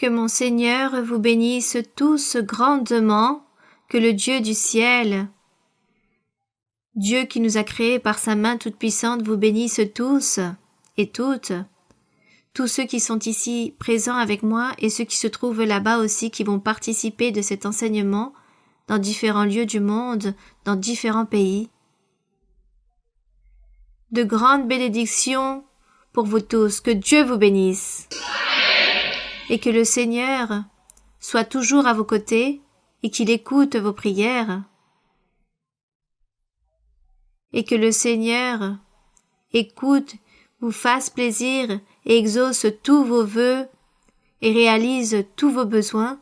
Que mon Seigneur vous bénisse tous grandement, que le Dieu du ciel, Dieu qui nous a créés par sa main toute puissante, vous bénisse tous et toutes, tous ceux qui sont ici présents avec moi et ceux qui se trouvent là-bas aussi qui vont participer de cet enseignement dans différents lieux du monde, dans différents pays. De grandes bénédictions pour vous tous, que Dieu vous bénisse et que le Seigneur soit toujours à vos côtés et qu'il écoute vos prières et que le Seigneur écoute, vous fasse plaisir et exauce tous vos vœux et réalise tous vos besoins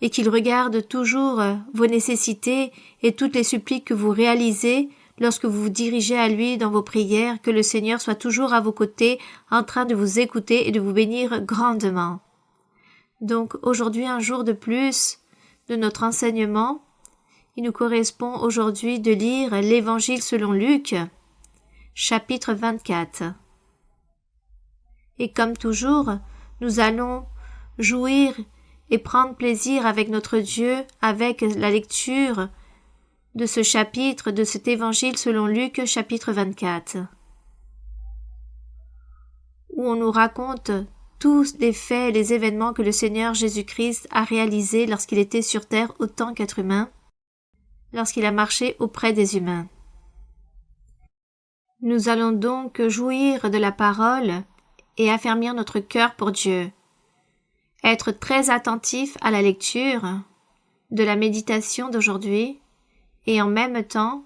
et qu'il regarde toujours vos nécessités et toutes les suppliques que vous réalisez lorsque vous vous dirigez à lui dans vos prières, que le Seigneur soit toujours à vos côtés en train de vous écouter et de vous bénir grandement. Donc aujourd'hui, un jour de plus de notre enseignement, il nous correspond aujourd'hui de lire l'Évangile selon Luc, chapitre 24. Et comme toujours, nous allons jouir et prendre plaisir avec notre Dieu, avec la lecture de ce chapitre, de cet Évangile selon Luc, chapitre 24, où on nous raconte tous les faits et les événements que le Seigneur Jésus-Christ a réalisés lorsqu'il était sur terre autant qu'être humain, lorsqu'il a marché auprès des humains. Nous allons donc jouir de la parole et affermir notre cœur pour Dieu, être très attentif à la lecture de la méditation d'aujourd'hui et en même temps,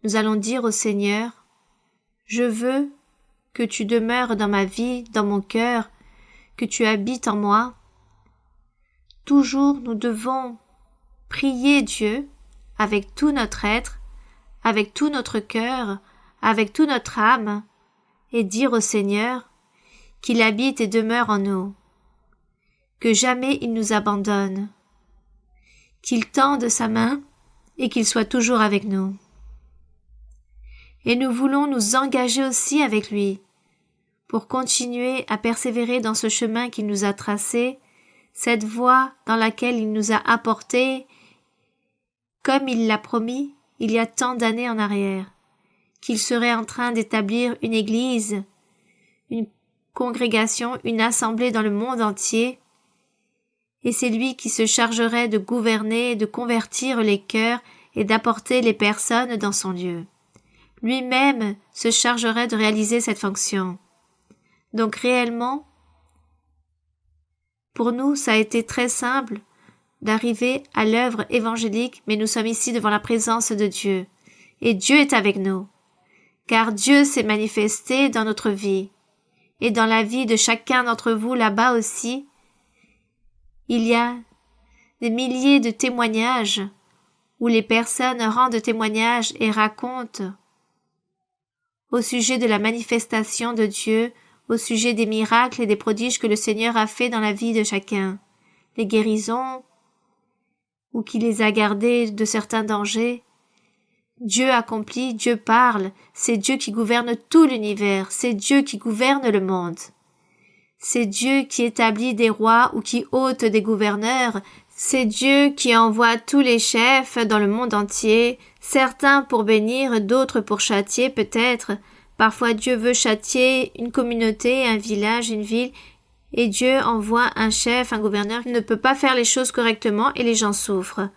nous allons dire au Seigneur, « Je veux que tu demeures dans ma vie, dans mon cœur, que tu habites en moi. » Toujours nous devons prier Dieu avec tout notre être, avec tout notre cœur, avec toute notre âme, et dire au Seigneur qu'il habite et demeure en nous, que jamais il nous abandonne, qu'il tende sa main et qu'il soit toujours avec nous. Et nous voulons nous engager aussi avec lui pour continuer à persévérer dans ce chemin qu'il nous a tracé, cette voie dans laquelle il nous a apportés, comme il l'a promis il y a tant d'années en arrière, qu'il serait en train d'établir une église, une congrégation, une assemblée dans le monde entier, et c'est lui qui se chargerait de gouverner, de convertir les cœurs et d'apporter les personnes dans son lieu. Lui-même se chargerait de réaliser cette fonction. Donc réellement, pour nous, ça a été très simple d'arriver à l'œuvre évangélique, mais nous sommes ici devant la présence de Dieu. Et Dieu est avec nous, car Dieu s'est manifesté dans notre vie. Et dans la vie de chacun d'entre vous là-bas aussi, il y a des milliers de témoignages où les personnes rendent témoignage et racontent au sujet de la manifestation de Dieu, au sujet des miracles et des prodiges que le Seigneur a fait dans la vie de chacun, les guérisons, ou qui les a gardés de certains dangers. Dieu accomplit, Dieu parle, c'est Dieu qui gouverne tout l'univers, c'est Dieu qui gouverne le monde. C'est Dieu qui établit des rois ou qui ôte des gouverneurs, c'est Dieu qui envoie tous les chefs dans le monde entier, certains pour bénir, d'autres pour châtier peut-être. Parfois Dieu veut châtier une communauté, un village, une ville, et Dieu envoie un chef, un gouverneur qui ne peut pas faire les choses correctement et les gens souffrent.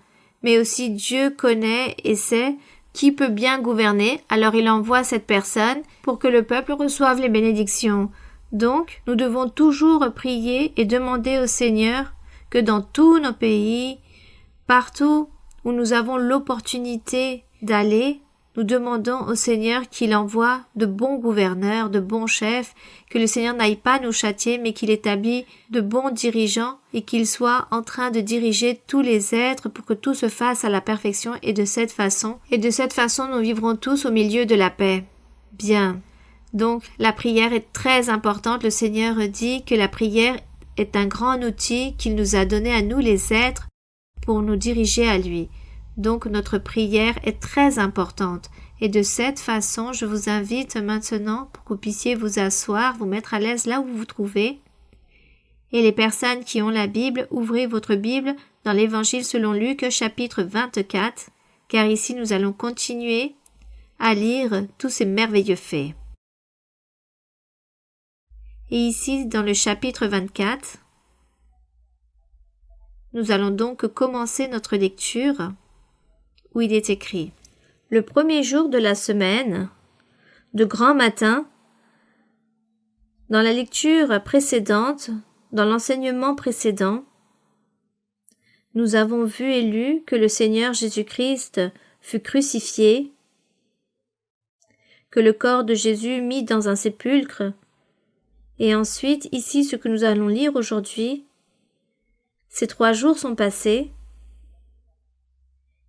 Mais aussi Dieu connaît et sait qui peut bien gouverner, alors il envoie cette personne pour que le peuple reçoive les bénédictions. Donc, nous devons toujours prier et demander au Seigneur que dans tous nos pays, partout où nous avons l'opportunité d'aller, nous demandons au Seigneur qu'il envoie de bons gouverneurs, de bons chefs, que le Seigneur n'aille pas nous châtier, mais qu'il établit de bons dirigeants et qu'il soit en train de diriger tous les êtres pour que tout se fasse à la perfection et de cette façon, nous vivrons tous au milieu de la paix. Bien. Donc, la prière est très importante. Le Seigneur dit que la prière est un grand outil qu'il nous a donné à nous les êtres pour nous diriger à lui. Donc, notre prière est très importante. Et de cette façon, je vous invite maintenant pour que vous puissiez vous asseoir, vous mettre à l'aise là où vous vous trouvez Et les personnes qui ont la Bible, ouvrez votre Bible dans l'Évangile selon Luc, chapitre 24, car ici nous allons continuer à lire tous ces merveilleux faits. Et ici, dans le chapitre 24, nous allons donc commencer notre lecture où il est écrit « Le premier jour de la semaine, de grand matin, dans la lecture précédente, dans l'enseignement précédent, nous avons vu et lu que le Seigneur Jésus-Christ fut crucifié, que le corps de Jésus mis dans un sépulcre, et ensuite, ici, ce que nous allons lire aujourd'hui, ces 3 jours sont passés,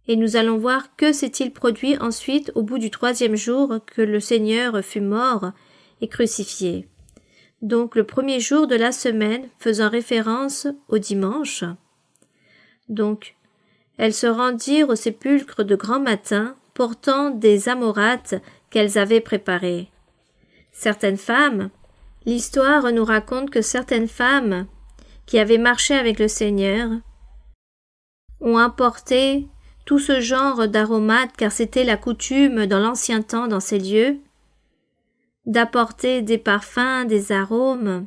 et nous allons voir que s'est-il produit ensuite au bout du 3e jour que le Seigneur fut mort et crucifié. Donc le premier jour de la semaine faisant référence au dimanche. Donc, elles se rendirent au sépulcre de grand matin, portant des amorates qu'elles avaient préparées. Certaines femmes, l'histoire nous raconte que certaines femmes qui avaient marché avec le Seigneur ont apporté tout ce genre d'aromates, car c'était la coutume dans l'ancien temps dans ces lieux, d'apporter des parfums, des arômes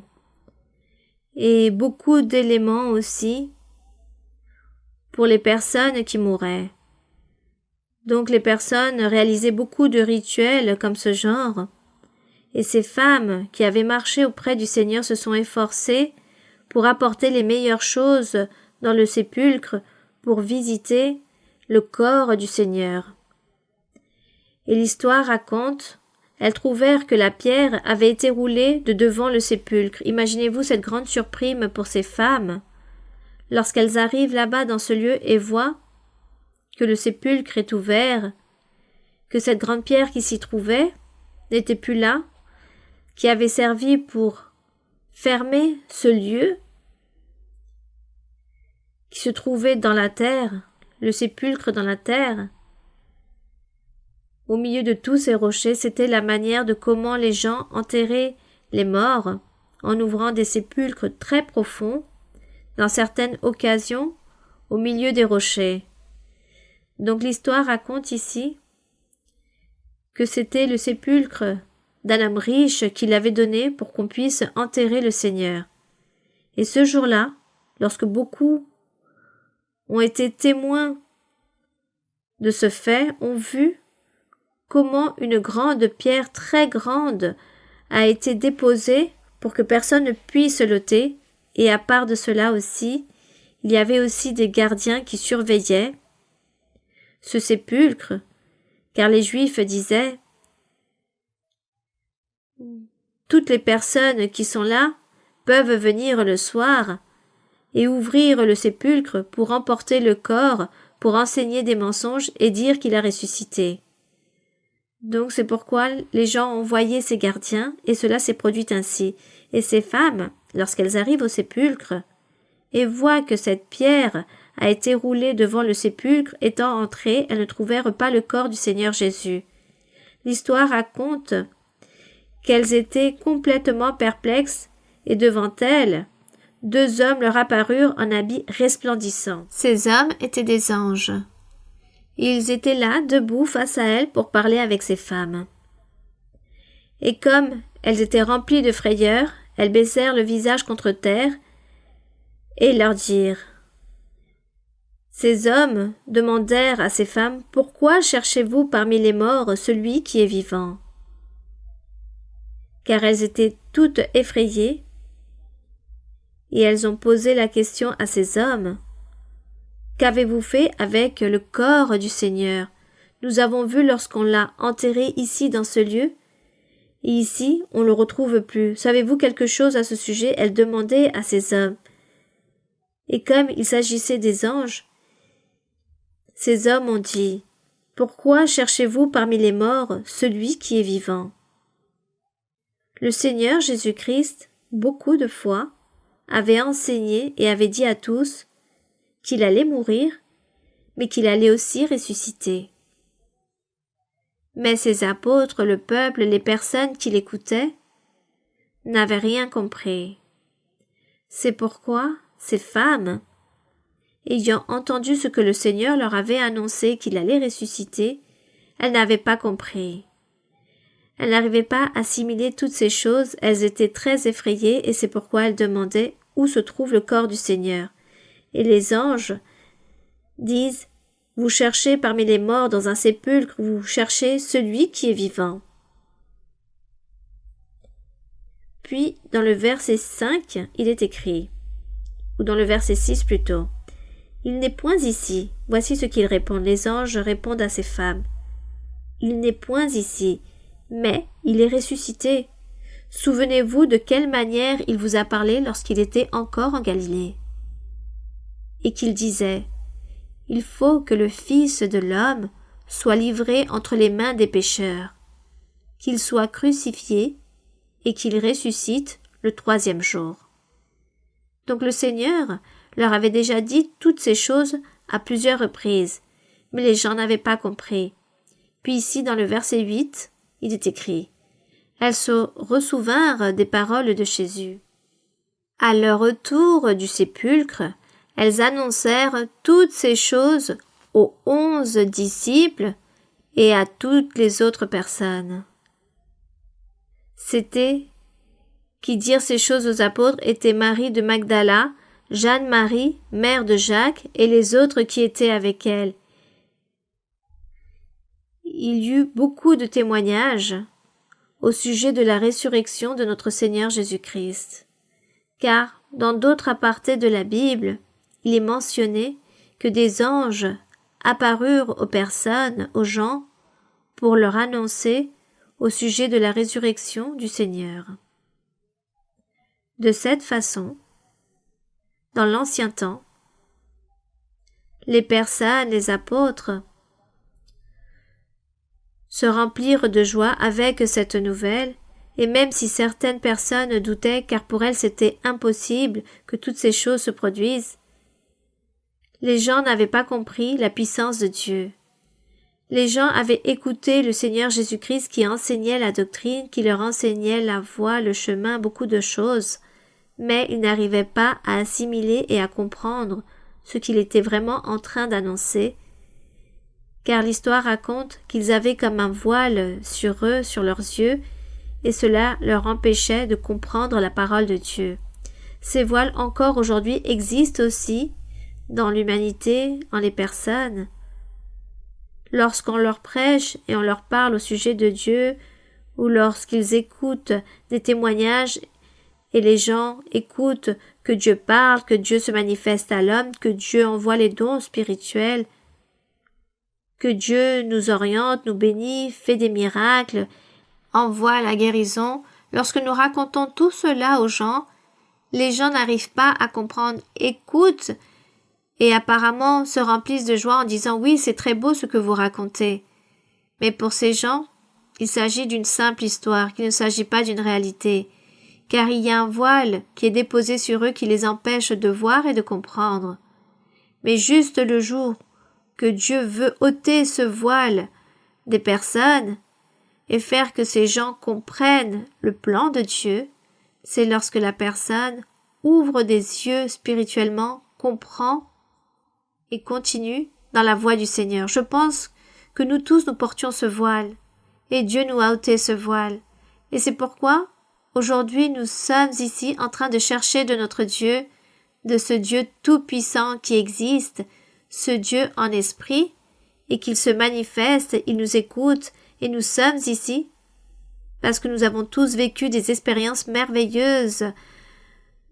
et beaucoup d'éléments aussi pour les personnes qui mouraient. Donc les personnes réalisaient beaucoup de rituels comme ce genre, et ces femmes qui avaient marché auprès du Seigneur se sont efforcées pour apporter les meilleures choses dans le sépulcre pour visiter le corps du Seigneur. Et l'histoire raconte, elles trouvèrent que la pierre avait été roulée de devant le sépulcre. Imaginez-vous cette grande surprise pour ces femmes, lorsqu'elles arrivent là-bas dans ce lieu et voient que le sépulcre est ouvert, que cette grande pierre qui s'y trouvait n'était plus là, qui avait servi pour fermer ce lieu qui se trouvait dans la terre, le sépulcre dans la terre. Au milieu de tous ces rochers, c'était la manière de comment les gens enterraient les morts, en ouvrant des sépulcres très profonds, dans certaines occasions, au milieu des rochers. Donc l'histoire raconte ici que c'était le sépulcre d'un homme riche qui l'avait donné pour qu'on puisse enterrer le Seigneur. Et ce jour-là, lorsque beaucoup ont été témoins de ce fait, ont vu comment une grande pierre très grande a été déposée pour que personne ne puisse l'ôter, et à part de cela aussi, il y avait aussi des gardiens qui surveillaient ce sépulcre, car les Juifs disaient « Toutes les personnes qui sont là peuvent venir le soir et ouvrir le sépulcre pour emporter le corps, pour enseigner des mensonges et dire qu'il a ressuscité. » Donc c'est pourquoi les gens ont envoyé ces gardiens, et cela s'est produit ainsi. Et ces femmes, lorsqu'elles arrivent au sépulcre, et voient que cette pierre a été roulée devant le sépulcre, étant entrées, elles ne trouvèrent pas le corps du Seigneur Jésus. L'histoire raconte qu'elles étaient complètement perplexes, et devant elles, 2 hommes leur apparurent en habits resplendissants. Ces hommes étaient des anges. Ils étaient là, debout face à elle pour parler avec ces femmes. Et comme elles étaient remplies de frayeur, elles baissèrent le visage contre terre et leur dirent « Ces hommes demandèrent à ces femmes « Pourquoi cherchez-vous parmi les morts celui qui est vivant ?» Car elles étaient toutes effrayées, et elles ont posé la question à ces hommes « Qu'avez-vous fait avec le corps du Seigneur? Nous avons vu lorsqu'on l'a enterré ici dans ce lieu, et ici on ne le retrouve plus. Savez-vous quelque chose à ce sujet? » Elle demandait à ces hommes. Et comme il s'agissait des anges, ces hommes ont dit « Pourquoi cherchez-vous parmi les morts celui qui est vivant ?» Le Seigneur Jésus-Christ, beaucoup de fois, avait enseigné et avait dit à tous qu'il allait mourir, mais qu'il allait aussi ressusciter. Mais ses apôtres, le peuple, les personnes qui l'écoutaient, n'avaient rien compris. C'est pourquoi ces femmes, ayant entendu ce que le Seigneur leur avait annoncé qu'il allait ressusciter, elles n'avaient pas compris. Elles n'arrivaient pas à assimiler toutes ces choses, elles étaient très effrayées et c'est pourquoi elles demandaient où se trouve le corps du Seigneur. Et les anges disent « Vous cherchez parmi les morts dans un sépulcre, vous cherchez celui qui est vivant. » Puis, dans le verset 5, il est écrit, ou dans le verset 6 plutôt, « Il n'est point ici. » Voici ce qu'ils répondent. Les anges répondent à ces femmes. « Il n'est point ici, mais il est ressuscité. Souvenez-vous de quelle manière il vous a parlé lorsqu'il était encore en Galilée. » Et qu'il disait, « Il faut que le Fils de l'homme soit livré entre les mains des pécheurs, qu'il soit crucifié et qu'il ressuscite le 3e jour. » Donc le Seigneur leur avait déjà dit toutes ces choses à plusieurs reprises, mais les gens n'avaient pas compris. Puis ici, dans le verset 8, il est écrit « Elles se ressouvinrent des paroles de Jésus. À leur retour du sépulcre, elles annoncèrent toutes ces choses aux 11 disciples et à toutes les autres personnes. » C'était qui dirent ces choses aux apôtres étaient Marie de Magdala, Jeanne-Marie, mère de Jacques, et les autres qui étaient avec elle. Il y eut beaucoup de témoignages au sujet de la résurrection de notre Seigneur Jésus-Christ. Car, dans d'autres apartés de la Bible, il est mentionné que des anges apparurent aux personnes, aux gens, pour leur annoncer au sujet de la résurrection du Seigneur. De cette façon, dans l'ancien temps, les personnes, les apôtres, se remplirent de joie avec cette nouvelle, et même si certaines personnes doutaient, car pour elles c'était impossible que toutes ces choses se produisent, les gens n'avaient pas compris la puissance de Dieu. Les gens avaient écouté le Seigneur Jésus-Christ qui enseignait la doctrine, qui leur enseignait la voie, le chemin, beaucoup de choses, mais ils n'arrivaient pas à assimiler et à comprendre ce qu'il était vraiment en train d'annoncer, car l'histoire raconte qu'ils avaient comme un voile sur eux, sur leurs yeux, et cela leur empêchait de comprendre la parole de Dieu. Ces voiles encore aujourd'hui existent aussi dans l'humanité, en les personnes. Lorsqu'on leur prêche et on leur parle au sujet de Dieu, ou lorsqu'ils écoutent des témoignages et les gens écoutent que Dieu parle, que Dieu se manifeste à l'homme, que Dieu envoie les dons spirituels, que Dieu nous oriente, nous bénit, fait des miracles, envoie la guérison. Lorsque nous racontons tout cela aux gens, les gens n'arrivent pas à comprendre, écoutent et apparemment se remplissent de joie en disant « Oui, c'est très beau ce que vous racontez ». Mais pour ces gens, il s'agit d'une simple histoire, qu'il ne s'agit pas d'une réalité, car il y a un voile qui est déposé sur eux qui les empêche de voir et de comprendre. Mais juste le jour que Dieu veut ôter ce voile des personnes et faire que ces gens comprennent le plan de Dieu, c'est lorsque la personne ouvre des yeux spirituellement, comprend et continue dans la voie du Seigneur. Je pense que nous tous nous portions ce voile et Dieu nous a ôté ce voile. Et c'est pourquoi aujourd'hui nous sommes ici en train de chercher de notre Dieu, de ce Dieu tout-puissant qui existe, ce Dieu en esprit, et qu'il se manifeste, il nous écoute, et nous sommes ici parce que nous avons tous vécu des expériences merveilleuses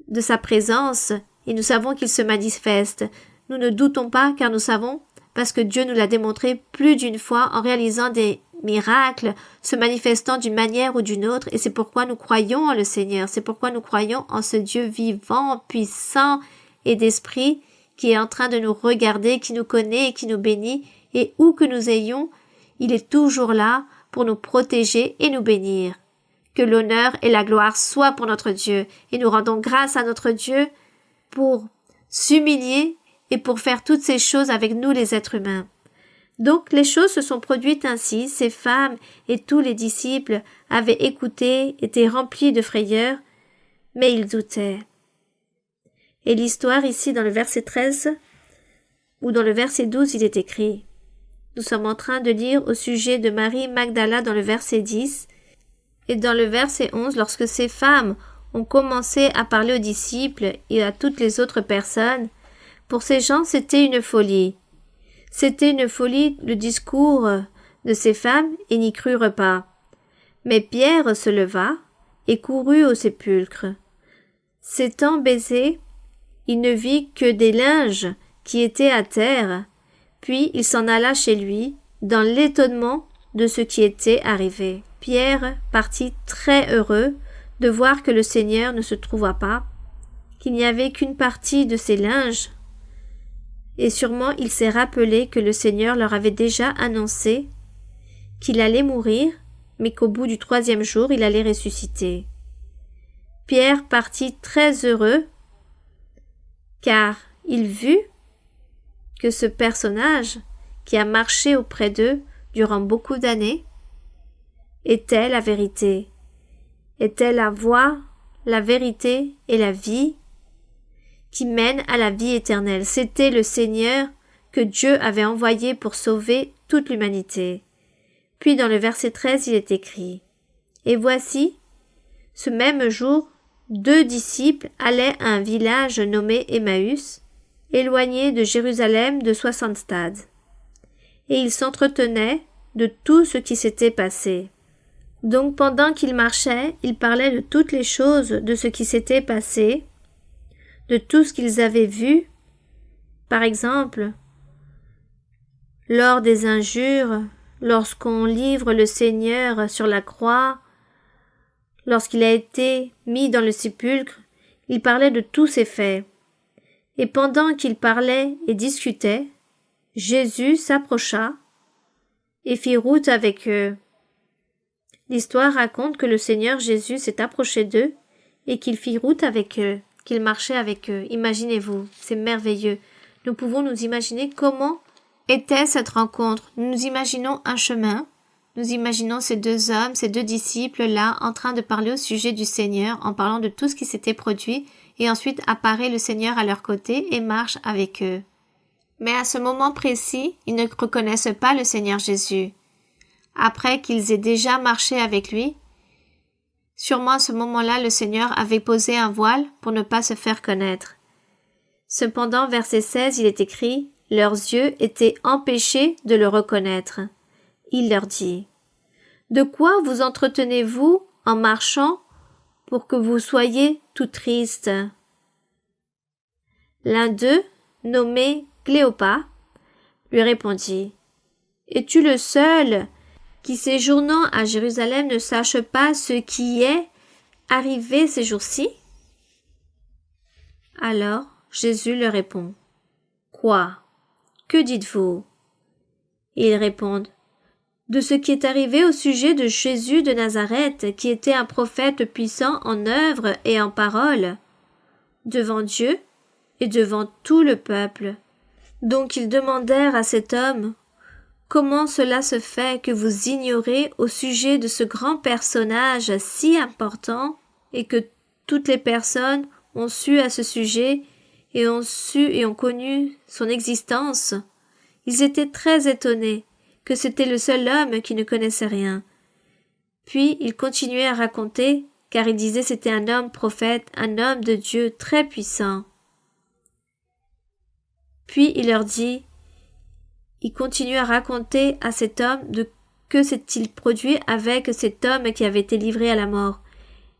de sa présence, et nous savons qu'il se manifeste. Nous ne doutons pas car nous savons, parce que Dieu nous l'a démontré plus d'une fois en réalisant des miracles, se manifestant d'une manière ou d'une autre, et c'est pourquoi nous croyons en le Seigneur, c'est pourquoi nous croyons en ce Dieu vivant, puissant et d'esprit qui est en train de nous regarder, qui nous connaît et qui nous bénit, et où que nous ayons, il est toujours là pour nous protéger et nous bénir. Que l'honneur et la gloire soient pour notre Dieu, et nous rendons grâce à notre Dieu pour s'humilier et pour faire toutes ces choses avec nous les êtres humains. Donc les choses se sont produites ainsi, ces femmes et tous les disciples avaient écouté, étaient remplis de frayeur, mais ils doutaient. Et l'histoire ici dans le verset 13 ou dans le verset 12, il est écrit. Nous sommes en train de lire au sujet de Marie Magdala dans le verset 10 et dans le verset 11, lorsque ces femmes ont commencé à parler aux disciples et à toutes les autres personnes, pour ces gens c'était une folie. C'était une folie le discours de ces femmes et n'y crurent pas. Mais Pierre se leva et courut au sépulcre. S'étant baisé, il ne vit que des linges qui étaient à terre, puis il s'en alla chez lui, dans l'étonnement de ce qui était arrivé. Pierre partit très heureux de voir que le Seigneur ne se trouva pas, qu'il n'y avait qu'une partie de ses linges, et sûrement il s'est rappelé que le Seigneur leur avait déjà annoncé qu'il allait mourir, mais qu'au bout du 3e jour il allait ressusciter. Pierre partit très heureux, car il vit que ce personnage qui a marché auprès d'eux durant beaucoup d'années était la vérité, était la voie, la vérité et la vie qui mène à la vie éternelle. C'était le Seigneur que Dieu avait envoyé pour sauver toute l'humanité. Puis dans le verset 13, il est écrit « Et voici, ce même jour, 2 disciples allaient à un village nommé Emmaüs, éloigné de Jérusalem de 60 stades. Et ils s'entretenaient de tout ce qui s'était passé. Donc pendant qu'ils marchaient, ils parlaient de toutes les choses de ce qui s'était passé, de tout ce qu'ils avaient vu, par exemple, lors des injures, lorsqu'on livre le Seigneur sur la croix, lorsqu'il a été mis dans le sépulcre, ils parlaient de tous ces faits. Et pendant qu'ils parlaient et discutaient, Jésus s'approcha et fit route avec eux. L'histoire raconte que le Seigneur Jésus s'est approché d'eux et qu'il fit route avec eux, qu'il marchait avec eux. Imaginez-vous, c'est merveilleux. Nous pouvons nous imaginer comment était cette rencontre. Nous nous imaginons un chemin, nous imaginons ces 2 hommes, ces 2 disciples-là en train de parler au sujet du Seigneur, en parlant de tout ce qui s'était produit, et ensuite apparaît le Seigneur à leur côté et marche avec eux. Mais à ce moment précis, ils ne reconnaissent pas le Seigneur Jésus. Après qu'ils aient déjà marché avec lui, sûrement à ce moment-là, le Seigneur avait posé un voile pour ne pas se faire connaître. Cependant, verset 16, il est écrit « Leurs yeux étaient empêchés de le reconnaître. » Il leur dit « De quoi vous entretenez-vous en marchant pour que vous soyez tout tristes ?» L'un d'eux, nommé Cléopas, lui répondit « Es-tu le seul qui séjournant à Jérusalem ne sache pas ce qui est arrivé ces jours-ci? » Alors Jésus leur répond « Quoi? Que dites-vous? » Ils répondent « De ce qui est arrivé au sujet de Jésus de Nazareth, qui était un prophète puissant en œuvre et en parole, devant Dieu et devant tout le peuple. » Donc ils demandèrent à cet homme « Comment cela se fait que vous ignorez au sujet de ce grand personnage si important et que toutes les personnes ont su à ce sujet et ont su et ont connu son existence? » Ils étaient très étonnés que c'était le seul homme qui ne connaissait rien. Puis ils continuaient à raconter, car ils disaient c'était un homme prophète, un homme de Dieu très puissant. Puis il leur dit, il continue à raconter à cet homme de que s'est-il produit avec cet homme qui avait été livré à la mort,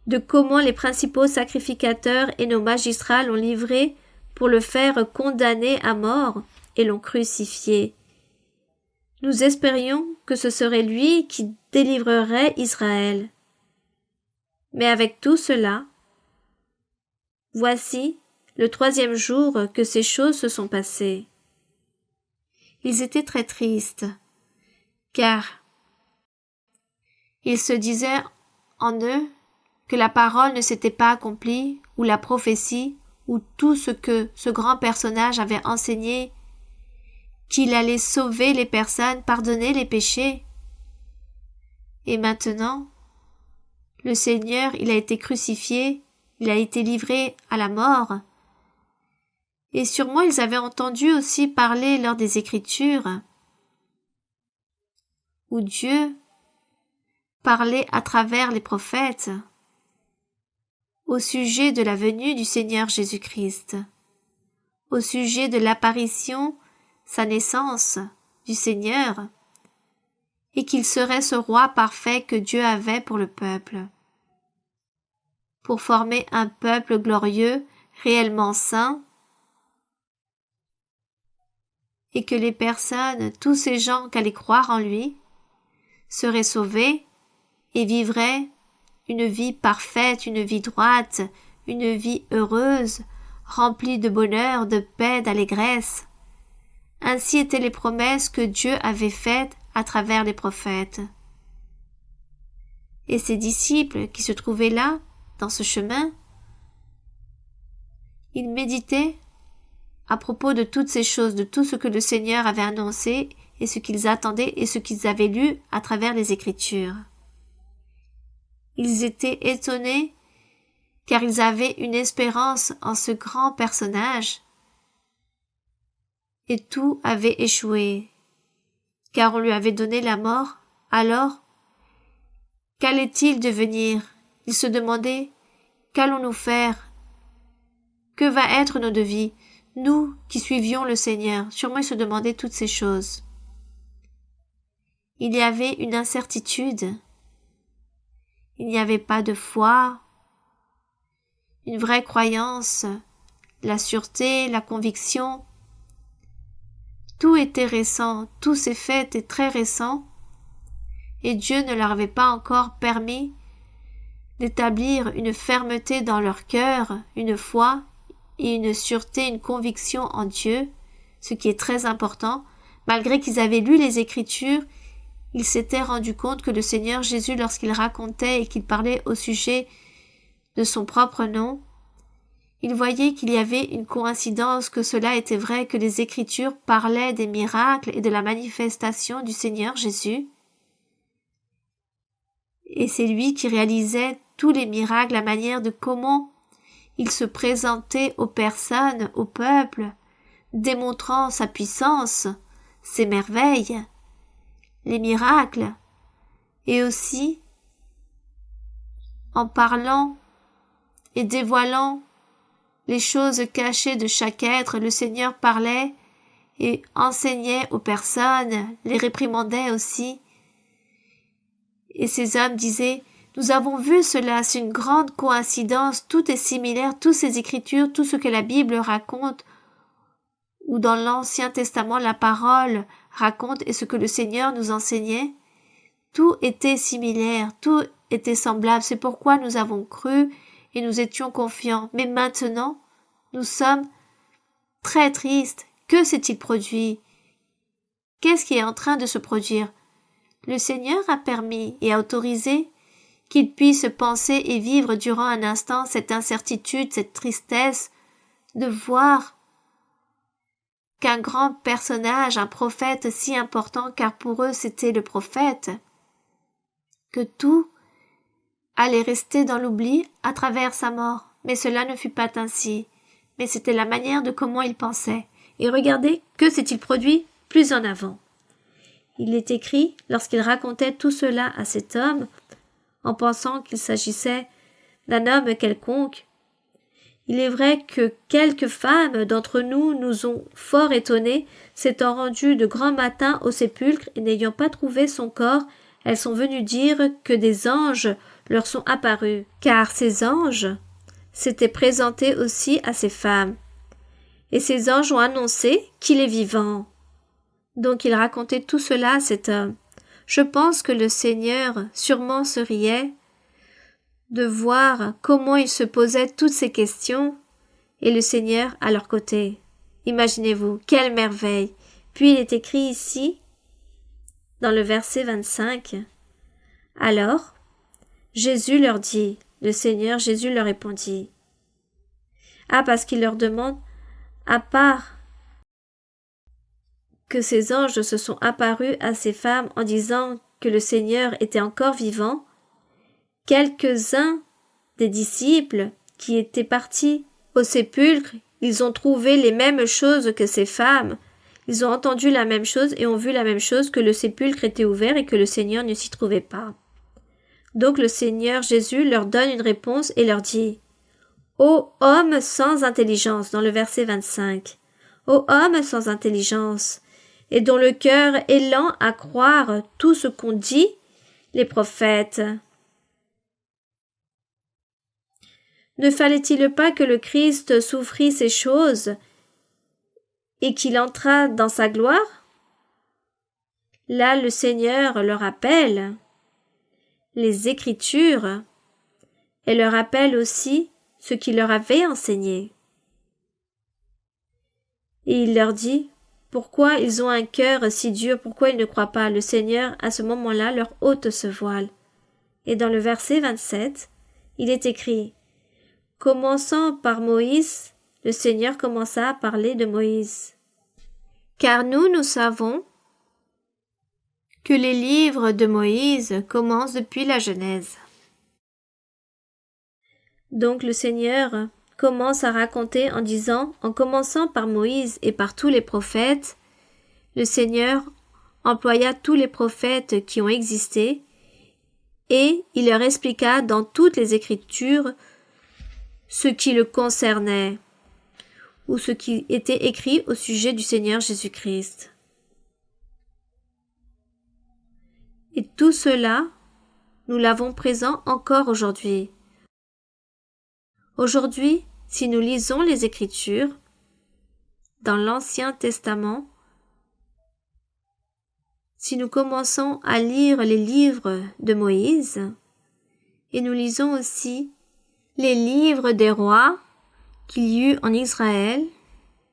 de comment les principaux sacrificateurs et nos magistrats l'ont livré pour le faire condamner à mort et l'ont crucifié. Nous espérions que ce serait lui qui délivrerait Israël. Mais avec tout cela, voici le 3e jour que ces choses se sont passées. Ils étaient très tristes, car ils se disaient en eux que la parole ne s'était pas accomplie, ou la prophétie, ou tout ce que ce grand personnage avait enseigné, qu'il allait sauver les personnes, pardonner les péchés. Et maintenant, le Seigneur, il a été crucifié, il a été livré à la mort, Et sûrement ils avaient entendu aussi parler lors des Écritures, où Dieu parlait à travers les prophètes au sujet de la venue du Seigneur Jésus-Christ, au sujet de l'apparition, sa naissance du Seigneur, et qu'il serait ce roi parfait que Dieu avait pour le peuple, pour former un peuple glorieux, réellement saint, et que les personnes, tous ces gens qui allaient croire en lui, seraient sauvés et vivraient une vie parfaite, une vie droite, une vie heureuse, remplie de bonheur, de paix, d'allégresse. Ainsi étaient les promesses que Dieu avait faites à travers les prophètes. Et ses disciples qui se trouvaient là, dans ce chemin, ils méditaient à propos de toutes ces choses, de tout ce que le Seigneur avait annoncé et ce qu'ils attendaient et ce qu'ils avaient lu à travers les Écritures. Ils étaient étonnés car ils avaient une espérance en ce grand personnage et tout avait échoué, car on lui avait donné la mort. Alors, qu'allait-il devenir? Ils se demandaient, qu'allons-nous faire? Que va être notre vie? Nous qui suivions le Seigneur, sûrement ils se demandaient toutes ces choses. Il y avait une incertitude. Il n'y avait pas de foi, une vraie croyance, la sûreté, la conviction. Tout était récent, tous ces faits étaient très récents, et Dieu ne leur avait pas encore permis d'établir une fermeté dans leur cœur, une foi et une sûreté, une conviction en Dieu, ce qui est très important. Malgré qu'ils avaient lu les Écritures, ils s'étaient rendus compte que le Seigneur Jésus, lorsqu'il racontait et qu'il parlait au sujet de son propre nom, ils voyaient qu'il y avait une coïncidence, que cela était vrai, que les Écritures parlaient des miracles et de la manifestation du Seigneur Jésus. Et c'est lui qui réalisait tous les miracles, la manière de comment il se présentait aux personnes, au peuple, démontrant sa puissance, ses merveilles, les miracles, et aussi en parlant et dévoilant les choses cachées de chaque être, le Seigneur parlait et enseignait aux personnes, les réprimandait aussi. Et ces hommes disaient, nous avons vu cela, c'est une grande coïncidence, tout est similaire, toutes ces Écritures, tout ce que la Bible raconte, ou dans l'Ancien Testament la parole raconte et ce que le Seigneur nous enseignait, tout était similaire, tout était semblable, c'est pourquoi nous avons cru et nous étions confiants. Mais maintenant, nous sommes très tristes. Que s'est-il produit? Qu'est-ce qui est en train de se produire? Le Seigneur a permis et a autorisé qu'ils puissent penser et vivre durant un instant cette incertitude, cette tristesse, de voir qu'un grand personnage, un prophète si important, car pour eux c'était le prophète, que tout allait rester dans l'oubli à travers sa mort. Mais cela ne fut pas ainsi, mais c'était la manière de comment il pensait. Et regardez, que s'est-il produit plus en avant? Il est écrit, lorsqu'il racontait tout cela à cet homme, en pensant qu'il s'agissait d'un homme quelconque, il est vrai que quelques femmes d'entre nous nous ont fort étonnés, s'étant rendues de grand matin au sépulcre et n'ayant pas trouvé son corps, elles sont venues dire que des anges leur sont apparus, car ces anges s'étaient présentés aussi à ces femmes. Et ces anges ont annoncé qu'il est vivant. Donc il racontait tout cela à cet homme. Je pense que le Seigneur sûrement se riait de voir comment ils se posaient toutes ces questions et le Seigneur à leur côté. Imaginez-vous, quelle merveille! Puis il est écrit ici, dans le verset 25, « Alors, Jésus leur dit, le Seigneur Jésus leur répondit. » Ah, parce qu'il leur demande, à part que ces anges se sont apparus à ces femmes en disant que le Seigneur était encore vivant, quelques-uns des disciples qui étaient partis au sépulcre, ils ont trouvé les mêmes choses que ces femmes. Ils ont entendu la même chose et ont vu la même chose, que le sépulcre était ouvert et que le Seigneur ne s'y trouvait pas. Donc le Seigneur Jésus leur donne une réponse et leur dit « Ô homme sans intelligence » dans le verset 25. « Ô homme sans intelligence et dont le cœur est lent à croire tout ce qu'ont dit les prophètes. » Ne fallait-il pas que le Christ souffrit ces choses et qu'il entrât dans sa gloire? Là, le Seigneur leur rappelle les Écritures et leur rappelle aussi ce qu'il leur avait enseigné. Et il leur dit pourquoi ils ont un cœur si dur, pourquoi ils ne croient pas. Le Seigneur, à ce moment-là, leur ôte ce voile. Et dans le verset 27, il est écrit « Commençant par Moïse, le Seigneur commença à parler de Moïse. Car nous savons que les livres de Moïse commencent depuis la Genèse. » Donc le Seigneur commence à raconter en disant, en commençant par Moïse et par tous les prophètes, le Seigneur employa tous les prophètes qui ont existé et il leur expliqua dans toutes les Écritures ce qui le concernait ou ce qui était écrit au sujet du Seigneur Jésus-Christ. Et tout cela, nous l'avons présent encore aujourd'hui. Aujourd'hui, si nous lisons les Écritures, dans l'Ancien Testament, si nous commençons à lire les livres de Moïse, et nous lisons aussi les livres des rois qu'il y eut en Israël,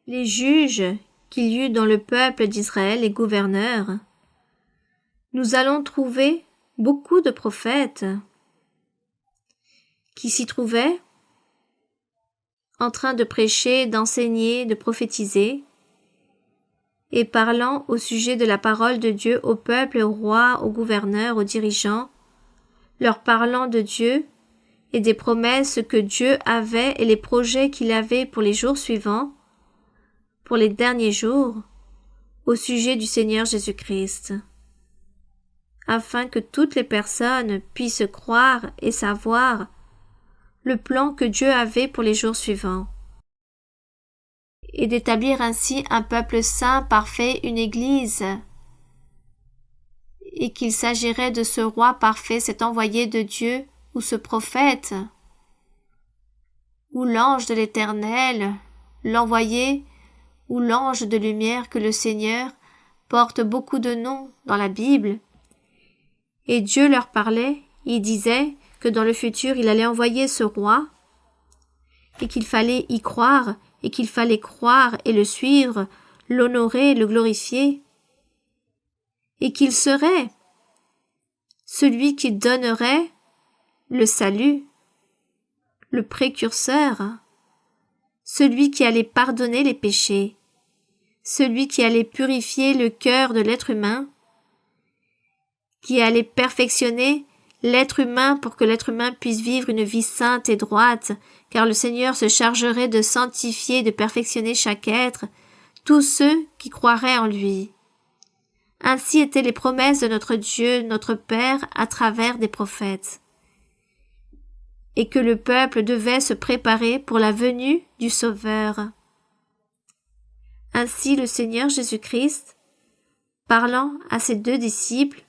les juges qu'il y eut dans le peuple d'Israël, les gouverneurs, nous allons trouver beaucoup de prophètes qui s'y trouvaient en train de prêcher, d'enseigner, de prophétiser, et parlant au sujet de la parole de Dieu au peuple, aux rois, aux gouverneurs, aux dirigeants, leur parlant de Dieu et des promesses que Dieu avait et les projets qu'il avait pour les jours suivants, pour les derniers jours, au sujet du Seigneur Jésus-Christ, afin que toutes les personnes puissent croire et savoir le plan que Dieu avait pour les jours suivants, et d'établir ainsi un peuple saint, parfait, une Église, et qu'il s'agirait de ce roi parfait, cet envoyé de Dieu, ou ce prophète, ou l'ange de l'Éternel, l'envoyé, ou l'ange de lumière que le Seigneur porte beaucoup de noms dans la Bible. Et Dieu leur parlait, il disait que dans le futur il allait envoyer ce roi, et qu'il fallait y croire, et qu'il fallait croire et le suivre, l'honorer, le glorifier, et qu'il serait celui qui donnerait le salut, le précurseur, celui qui allait pardonner les péchés, celui qui allait purifier le cœur de l'être humain, qui allait perfectionner l'être humain pour que l'être humain puisse vivre une vie sainte et droite, car le Seigneur se chargerait de sanctifier et de perfectionner chaque être, tous ceux qui croiraient en lui. Ainsi étaient les promesses de notre Dieu, notre Père, à travers des prophètes, et que le peuple devait se préparer pour la venue du Sauveur. Ainsi le Seigneur Jésus-Christ, parlant à ses 2 disciples,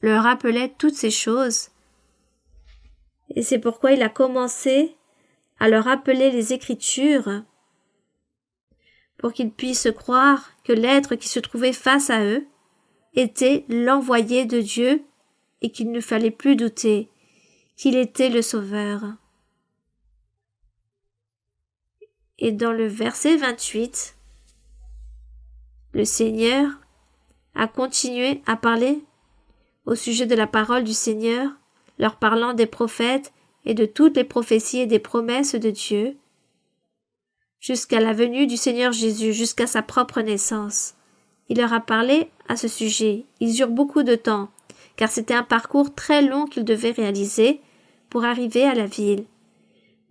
leur rappelait toutes ces choses, et c'est pourquoi il a commencé à leur rappeler les Écritures, pour qu'ils puissent croire que l'être qui se trouvait face à eux était l'envoyé de Dieu et qu'il ne fallait plus douter qu'il était le Sauveur. Et dans le verset 28, le Seigneur a continué à parler au sujet de la parole du Seigneur, leur parlant des prophètes et de toutes les prophéties et des promesses de Dieu, jusqu'à la venue du Seigneur Jésus, jusqu'à sa propre naissance. Il leur a parlé à ce sujet. Ils eurent beaucoup de temps, car c'était un parcours très long qu'ils devaient réaliser pour arriver à la ville.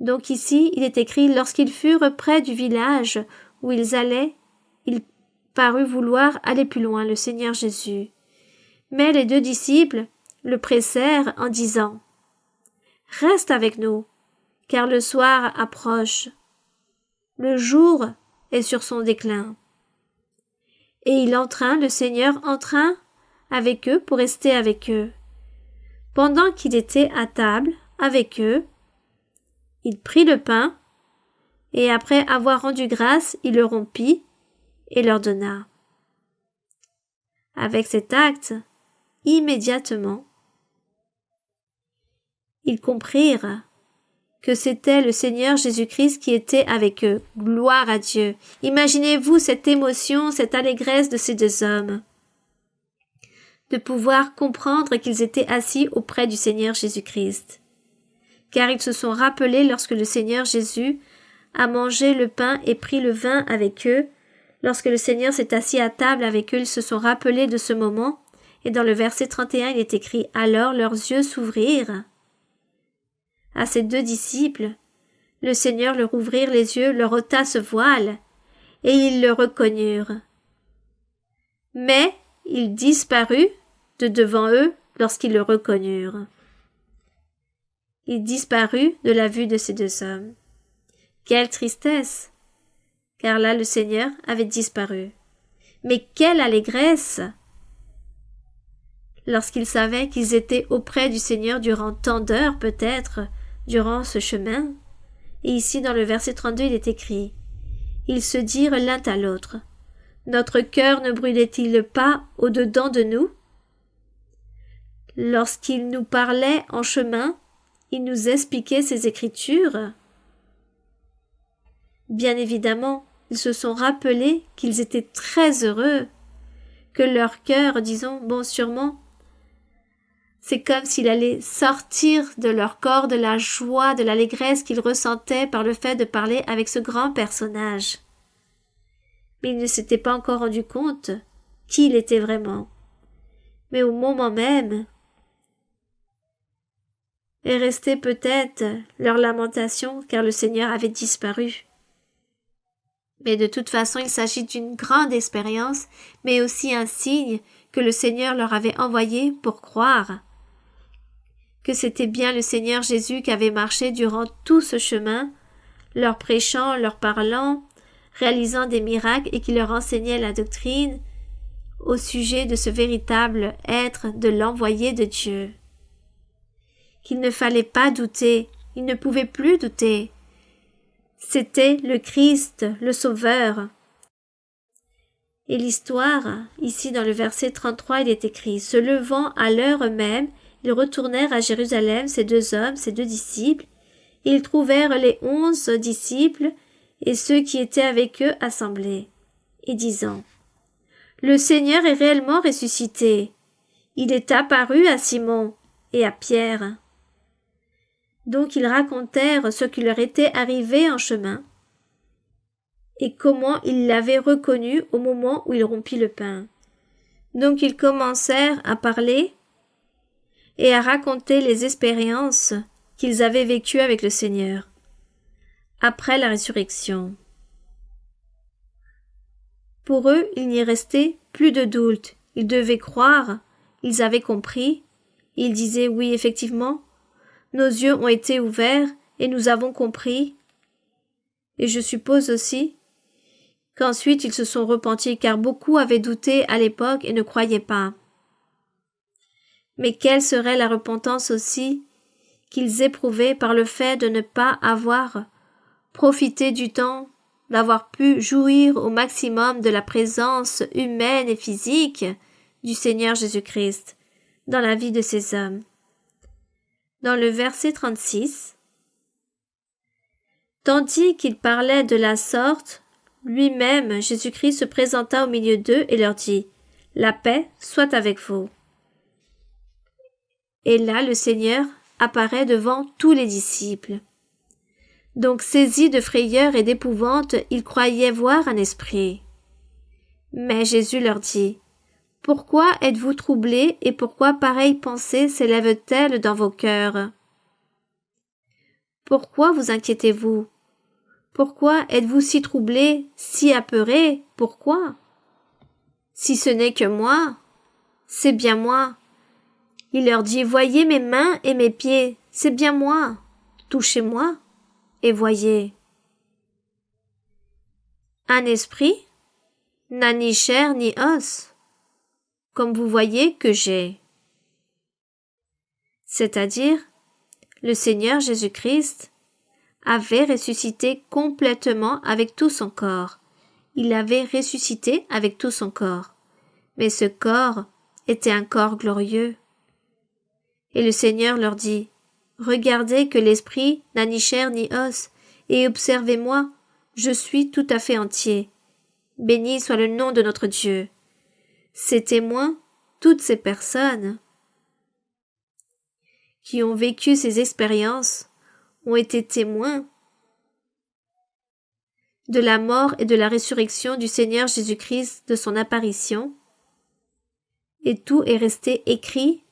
Donc ici, il est écrit « Lorsqu'ils furent près du village où ils allaient, il parut vouloir aller plus loin, le Seigneur Jésus. Mais les 2 disciples le pressèrent en disant « Reste avec nous, car le soir approche. Le jour est sur son déclin. » Et le Seigneur entra avec eux pour rester avec eux. Pendant qu'il était à table avec eux, il prit le pain, et après avoir rendu grâce, il le rompit et leur donna. Avec cet acte, immédiatement, ils comprirent que c'était le Seigneur Jésus-Christ qui était avec eux. Gloire à Dieu. Imaginez-vous cette émotion, cette allégresse de ces 2 hommes, de pouvoir comprendre qu'ils étaient assis auprès du Seigneur Jésus-Christ. Car ils se sont rappelés lorsque le Seigneur Jésus a mangé le pain et pris le vin avec eux. Lorsque le Seigneur s'est assis à table avec eux, ils se sont rappelés de ce moment. Et dans le verset 31, il est écrit « Alors leurs yeux s'ouvrirent. » À ces 2 disciples, le Seigneur leur ouvrit les yeux, leur ôta ce voile, et ils le reconnurent. Mais il disparut de devant eux lorsqu'ils le reconnurent. Il disparut de la vue de ces 2 hommes. Quelle tristesse! Car là le Seigneur avait disparu. Mais quelle allégresse! Lorsqu'ils savaient qu'ils étaient auprès du Seigneur durant tant d'heures peut-être, durant ce chemin. Et ici dans le verset 32 il est écrit « Ils se dirent l'un à l'autre, notre cœur ne brûlait-il pas au-dedans de nous ?» Lorsqu'il nous parlait en chemin, il nous expliquait ses Écritures. Bien évidemment, ils se sont rappelés qu'ils étaient très heureux, que leur cœur, disons, bon sûrement, c'est comme s'il allait sortir de leur corps de la joie, de l'allégresse qu'ils ressentaient par le fait de parler avec ce grand personnage. Mais ils ne s'étaient pas encore rendu compte qui il était vraiment. Mais au moment même, est restée peut-être leur lamentation car le Seigneur avait disparu. Mais de toute façon, il s'agit d'une grande expérience, mais aussi un signe que le Seigneur leur avait envoyé pour croire que c'était bien le Seigneur Jésus qui avait marché durant tout ce chemin, leur prêchant, leur parlant, réalisant des miracles et qui leur enseignait la doctrine au sujet de ce véritable être de l'envoyé de Dieu. Qu'il ne fallait pas douter, ils ne pouvaient plus douter. C'était le Christ, le Sauveur. Et l'histoire, ici dans le verset 33, il est écrit « Se levant à l'heure même, ils retournèrent à Jérusalem, ces 2 hommes, ces 2 disciples, et ils trouvèrent les 11 disciples et ceux qui étaient avec eux assemblés, et disant « Le Seigneur est réellement ressuscité. Il est apparu à Simon et à Pierre. » Donc ils racontèrent ce qui leur était arrivé en chemin et comment ils l'avaient reconnu au moment où il rompit le pain. Donc ils commencèrent à parler et à raconter les expériences qu'ils avaient vécues avec le Seigneur après la résurrection. Pour eux, il n'y restait plus de doute. Ils devaient croire, ils avaient compris. Ils disaient oui, effectivement, nos yeux ont été ouverts et nous avons compris. Et je suppose aussi qu'ensuite ils se sont repentis car beaucoup avaient douté à l'époque et ne croyaient pas. Mais quelle serait la repentance aussi qu'ils éprouvaient par le fait de ne pas avoir profité du temps, d'avoir pu jouir au maximum de la présence humaine et physique du Seigneur Jésus-Christ dans la vie de ces hommes. Dans le verset 36, tandis qu'il parlait de la sorte, lui-même, Jésus-Christ se présenta au milieu d'eux et leur dit « La paix soit avec vous. » Et là, le Seigneur apparaît devant tous les disciples. Donc, saisis de frayeur et d'épouvante, ils croyaient voir un esprit. Mais Jésus leur dit « Pourquoi êtes-vous troublés et pourquoi pareille pensée s'élève-t-elle dans vos cœurs? Pourquoi vous inquiétez-vous? Pourquoi êtes-vous si troublés, si apeurés? Pourquoi? Si ce n'est que moi, c'est bien moi. Il leur dit, voyez mes mains et mes pieds, c'est bien moi. Touchez-moi et voyez. Un esprit n'a ni chair ni os, comme vous voyez que j'ai. C'est-à-dire, le Seigneur Jésus-Christ avait ressuscité complètement avec tout son corps. Il avait ressuscité avec tout son corps. Mais ce corps était un corps glorieux. Et le Seigneur leur dit, regardez que l'esprit n'a ni chair ni os, et observez-moi, je suis tout à fait entier. Béni soit le nom de notre Dieu. Ces témoins, toutes ces personnes qui ont vécu ces expériences, ont été témoins de la mort et de la résurrection du Seigneur Jésus-Christ, de son apparition, et tout est resté écrit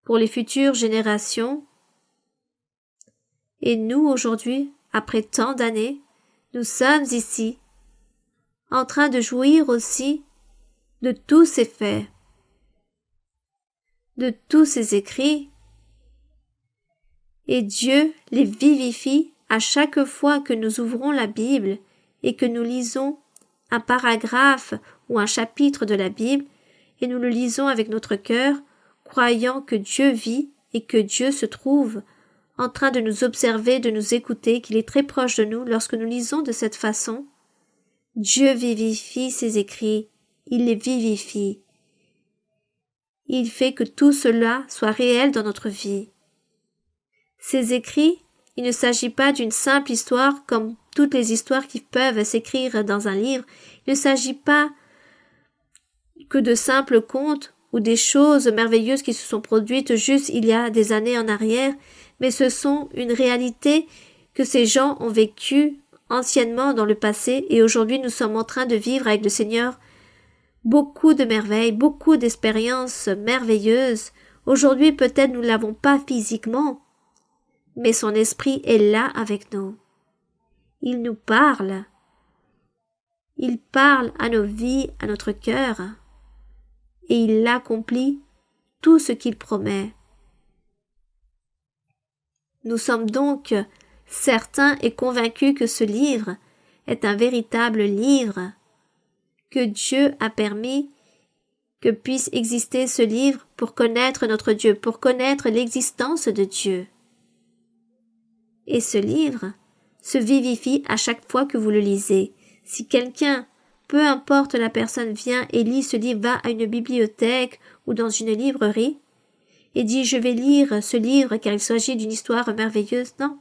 pour les futures générations. Et nous, aujourd'hui, après tant d'années, nous sommes ici, en train de jouir aussi de tous ces faits, de tous ces écrits, et Dieu les vivifie à chaque fois que nous ouvrons la Bible et que nous lisons un paragraphe ou un chapitre de la Bible, et nous le lisons avec notre cœur, croyant que Dieu vit et que Dieu se trouve en train de nous observer, de nous écouter, qu'il est très proche de nous lorsque nous lisons de cette façon. Dieu vivifie ses écrits, il les vivifie. Il fait que tout cela soit réel dans notre vie. Ces écrits, il ne s'agit pas d'une simple histoire comme toutes les histoires qui peuvent s'écrire dans un livre. Il ne s'agit pas que de simples contes ou des choses merveilleuses qui se sont produites juste il y a des années en arrière, mais ce sont une réalité que ces gens ont vécue anciennement dans le passé, et aujourd'hui nous sommes en train de vivre avec le Seigneur beaucoup de merveilles, beaucoup d'expériences merveilleuses. Aujourd'hui peut-être nous ne l'avons pas physiquement, mais son esprit est là avec nous. Il nous parle. Il parle à nos vies, à notre cœur, et il accomplit tout ce qu'il promet. Nous sommes donc certains et convaincus que ce livre est un véritable livre, que Dieu a permis que puisse exister ce livre pour connaître notre Dieu, pour connaître l'existence de Dieu. Et ce livre se vivifie à chaque fois que vous le lisez. Si quelqu'un, peu importe la personne, vient et lit ce livre, va à une bibliothèque ou dans une librairie et dit « je vais lire ce livre car il s'agit d'une histoire merveilleuse », non.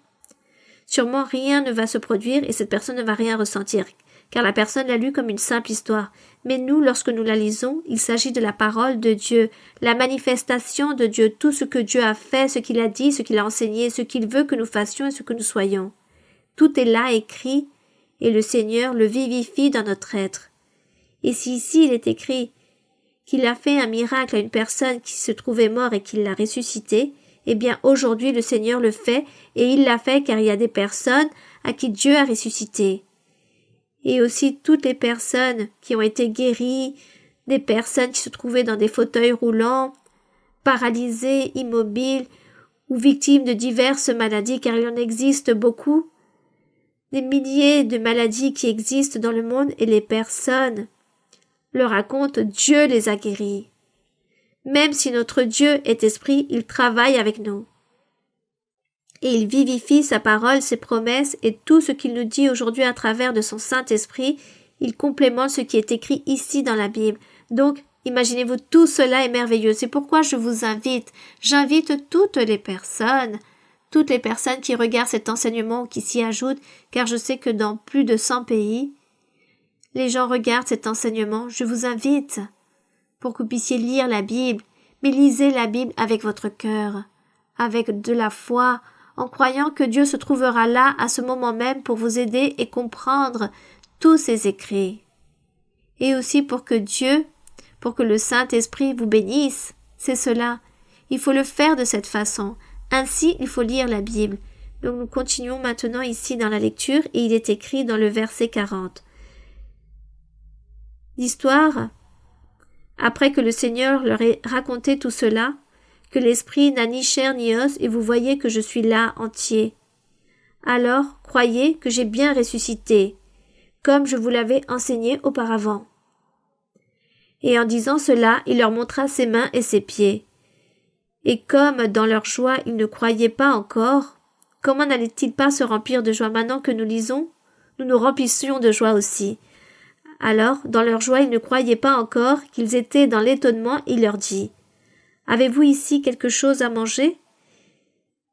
Sûrement rien ne va se produire et cette personne ne va rien ressentir, car la personne l'a lu comme une simple histoire. Mais nous, lorsque nous la lisons, il s'agit de la parole de Dieu, la manifestation de Dieu, tout ce que Dieu a fait, ce qu'il a dit, ce qu'il a enseigné, ce qu'il veut que nous fassions et ce que nous soyons. Tout est là écrit, et le Seigneur le vivifie dans notre être. Et si ici il est écrit qu'il a fait un miracle à une personne qui se trouvait morte et qu'il l'a ressuscité, eh bien aujourd'hui le Seigneur le fait, et il l'a fait car il y a des personnes à qui Dieu a ressuscité. Et aussi toutes les personnes qui ont été guéries, des personnes qui se trouvaient dans des fauteuils roulants, paralysées, immobiles, ou victimes de diverses maladies, car il en existe beaucoup, des milliers de maladies qui existent dans le monde, et les personnes le racontent, Dieu les a guéris. Même si notre Dieu est esprit, il travaille avec nous. Et il vivifie sa parole, ses promesses et tout ce qu'il nous dit aujourd'hui à travers de son Saint-Esprit. Il complémente ce qui est écrit ici dans la Bible. Donc, imaginez-vous, tout cela est merveilleux. C'est pourquoi je vous j'invite toutes les personnes qui regardent cet enseignement, qui s'y ajoutent, car je sais que dans plus de 100 pays, les gens regardent cet enseignement. Je vous invite pour que vous puissiez lire la Bible, mais lisez la Bible avec votre cœur, avec de la foi, en croyant que Dieu se trouvera là à ce moment même pour vous aider et comprendre tous ces écrits. Et aussi pour que le Saint-Esprit vous bénisse. C'est cela. Il faut le faire de cette façon. Ainsi, il faut lire la Bible. Donc nous continuons maintenant ici dans la lecture et il est écrit dans le verset 40. L'histoire, après que le Seigneur leur ait raconté tout cela, que l'esprit n'a ni chair ni os et vous voyez que je suis là entier. Alors croyez que j'ai bien ressuscité, comme je vous l'avais enseigné auparavant. Et en disant cela, il leur montra ses mains et ses pieds. Et comme dans leur joie ils ne croyaient pas encore, comment n'allaient-ils pas se remplir de joie maintenant que nous lisons? Nous nous remplissions de joie aussi. Alors, dans leur joie, ils ne croyaient pas encore, qu'ils étaient dans l'étonnement, il leur dit « Avez-vous ici quelque chose à manger ?»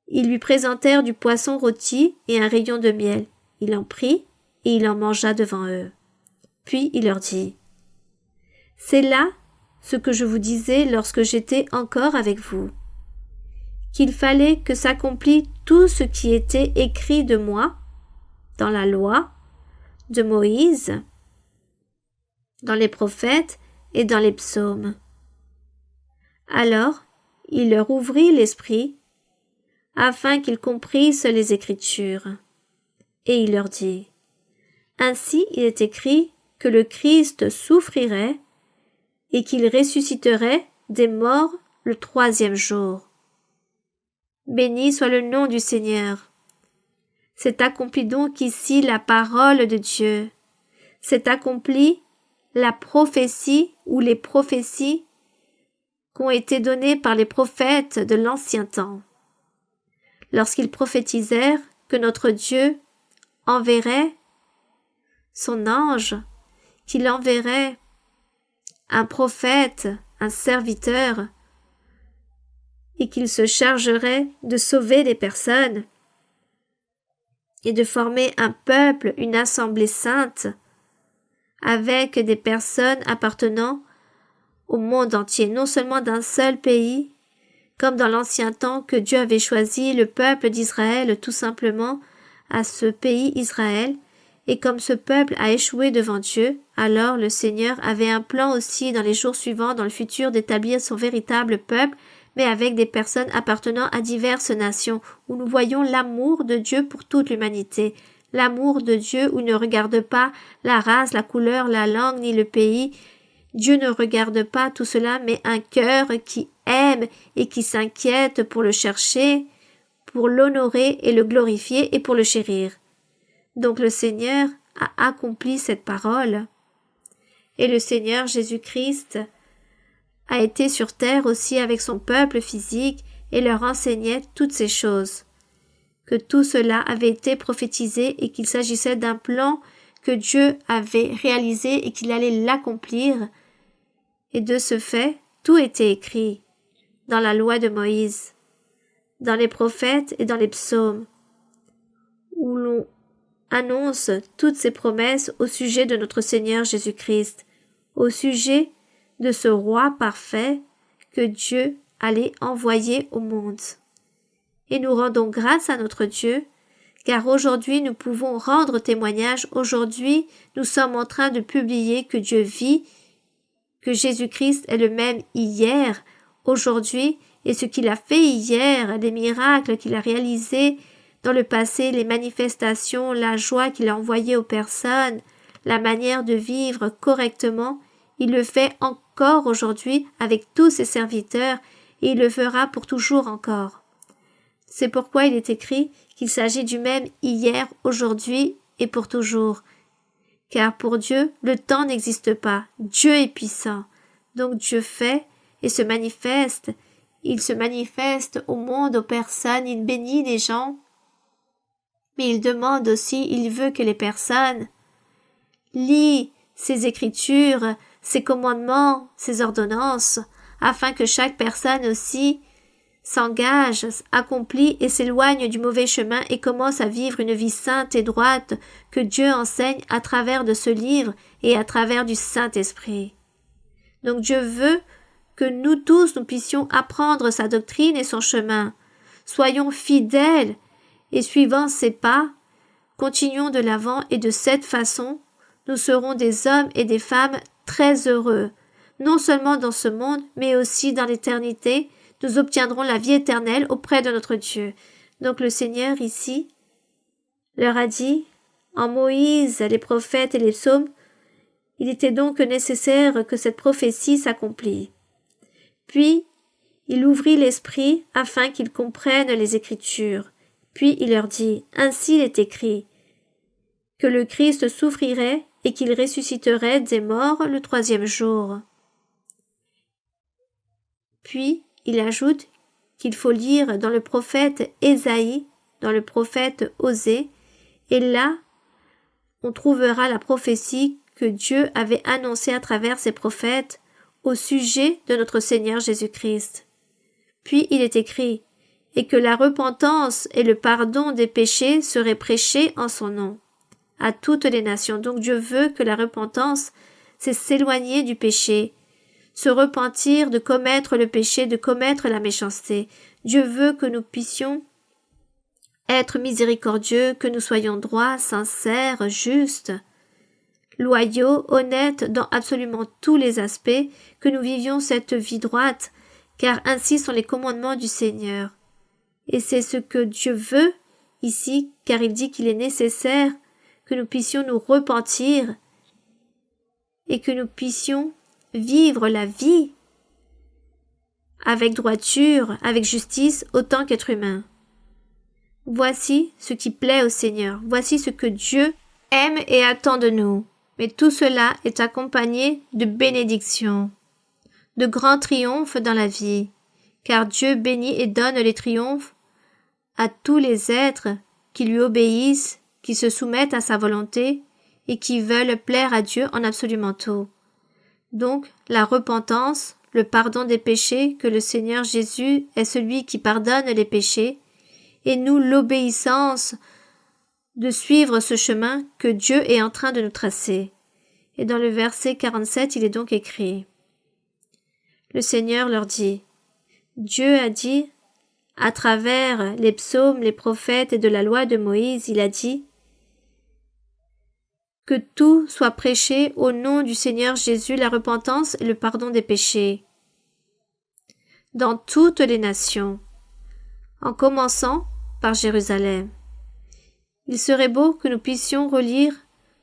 Ils lui présentèrent du poisson rôti et un rayon de miel. Il en prit et il en mangea devant eux. Puis il leur dit « C'est là ce que je vous disais lorsque j'étais encore avec vous, qu'il fallait que s'accomplît tout ce qui était écrit de moi dans la loi de Moïse, dans les prophètes et dans les psaumes. » Alors il leur ouvrit l'esprit, afin qu'ils comprissent les Écritures. Et il leur dit, « Ainsi il est écrit que le Christ souffrirait et qu'il ressusciterait des morts le 3e jour. Béni soit le nom du Seigneur. C'est accompli donc ici la parole de Dieu. C'est accompli la prophétie ou les prophéties qu'ont été données par les prophètes de l'ancien temps, lorsqu'ils prophétisèrent que notre Dieu enverrait son ange, qu'il enverrait un prophète, un serviteur, et qu'il se chargerait de sauver les personnes et de former un peuple, une assemblée sainte, avec des personnes appartenant au monde entier, non seulement d'un seul pays, comme dans l'ancien temps que Dieu avait choisi le peuple d'Israël tout simplement à ce pays Israël, et comme ce peuple a échoué devant Dieu, alors le Seigneur avait un plan aussi dans les jours suivants, dans le futur, d'établir son véritable peuple, mais avec des personnes appartenant à diverses nations, où nous voyons l'amour de Dieu pour toute l'humanité. L'amour de Dieu où il ne regarde pas la race, la couleur, la langue, ni le pays. Dieu ne regarde pas tout cela, mais un cœur qui aime et qui s'inquiète pour le chercher, pour l'honorer et le glorifier et pour le chérir. Donc le Seigneur a accompli cette parole. Et le Seigneur Jésus-Christ a été sur terre aussi avec son peuple physique et leur enseignait toutes ces choses. Que tout cela avait été prophétisé et qu'il s'agissait d'un plan que Dieu avait réalisé et qu'il allait l'accomplir. Et de ce fait, tout était écrit dans la loi de Moïse, dans les prophètes et dans les psaumes, où l'on annonce toutes ces promesses au sujet de notre Seigneur Jésus-Christ, au sujet de ce roi parfait que Dieu allait envoyer au monde. Et nous rendons grâce à notre Dieu, car aujourd'hui nous pouvons rendre témoignage, aujourd'hui nous sommes en train de publier que Dieu vit, que Jésus-Christ est le même hier, aujourd'hui, et ce qu'il a fait hier, les miracles qu'il a réalisés dans le passé, les manifestations, la joie qu'il a envoyée aux personnes, la manière de vivre correctement, il le fait encore aujourd'hui avec tous ses serviteurs et il le fera pour toujours encore. C'est pourquoi il est écrit qu'il s'agit du même hier, aujourd'hui et pour toujours. Car pour Dieu, le temps n'existe pas. Dieu est puissant. Donc Dieu fait et se manifeste. Il se manifeste au monde, aux personnes, il bénit les gens. Mais il demande aussi, il veut que les personnes lisent ses écritures, ses commandements, ses ordonnances, afin que chaque personne aussi s'engage, accomplit et s'éloigne du mauvais chemin et commence à vivre une vie sainte et droite que Dieu enseigne à travers de ce livre et à travers du Saint-Esprit. Donc Dieu veut que nous tous nous puissions apprendre sa doctrine et son chemin. Soyons fidèles et suivant ses pas, continuons de l'avant et de cette façon, nous serons des hommes et des femmes très heureux, non seulement dans ce monde, mais aussi dans l'éternité. Nous obtiendrons la vie éternelle auprès de notre Dieu. Donc le Seigneur ici leur a dit, en Moïse, les prophètes et les psaumes, il était donc nécessaire que cette prophétie s'accomplisse. Puis, il ouvrit l'esprit afin qu'ils comprennent les Écritures. Puis il leur dit, ainsi il est écrit, que le Christ souffrirait et qu'il ressusciterait des morts le 3e jour. Puis, il ajoute qu'il faut lire dans le prophète Ésaïe, dans le prophète Osée, et là, on trouvera la prophétie que Dieu avait annoncée à travers ses prophètes au sujet de notre Seigneur Jésus-Christ. Puis il est écrit, et que la repentance et le pardon des péchés seraient prêchés en son nom à toutes les nations. Donc Dieu veut que la repentance, c'est s'éloigner du péché, se repentir de commettre le péché, de commettre la méchanceté. Dieu veut que nous puissions être miséricordieux, que nous soyons droits, sincères, justes, loyaux, honnêtes dans absolument tous les aspects, que nous vivions cette vie droite, car ainsi sont les commandements du Seigneur. Et c'est ce que Dieu veut ici, car il dit qu'il est nécessaire que nous puissions nous repentir et que nous puissions vivre la vie avec droiture, avec justice, autant qu'être humain. Voici ce qui plaît au Seigneur, voici ce que Dieu aime et attend de nous. Mais tout cela est accompagné de bénédictions, de grands triomphes dans la vie, car Dieu bénit et donne les triomphes à tous les êtres qui lui obéissent, qui se soumettent à sa volonté et qui veulent plaire à Dieu en absolument tout. Donc, la repentance, le pardon des péchés, que le Seigneur Jésus est celui qui pardonne les péchés, et nous l'obéissance de suivre ce chemin que Dieu est en train de nous tracer. Et dans le verset 47, il est donc écrit, le Seigneur leur dit, Dieu a dit, à travers les psaumes, les prophètes et de la loi de Moïse, il a dit, que tout soit prêché au nom du Seigneur Jésus, la repentance et le pardon des péchés, dans toutes les nations, en commençant par Jérusalem. Il serait beau que nous puissions relire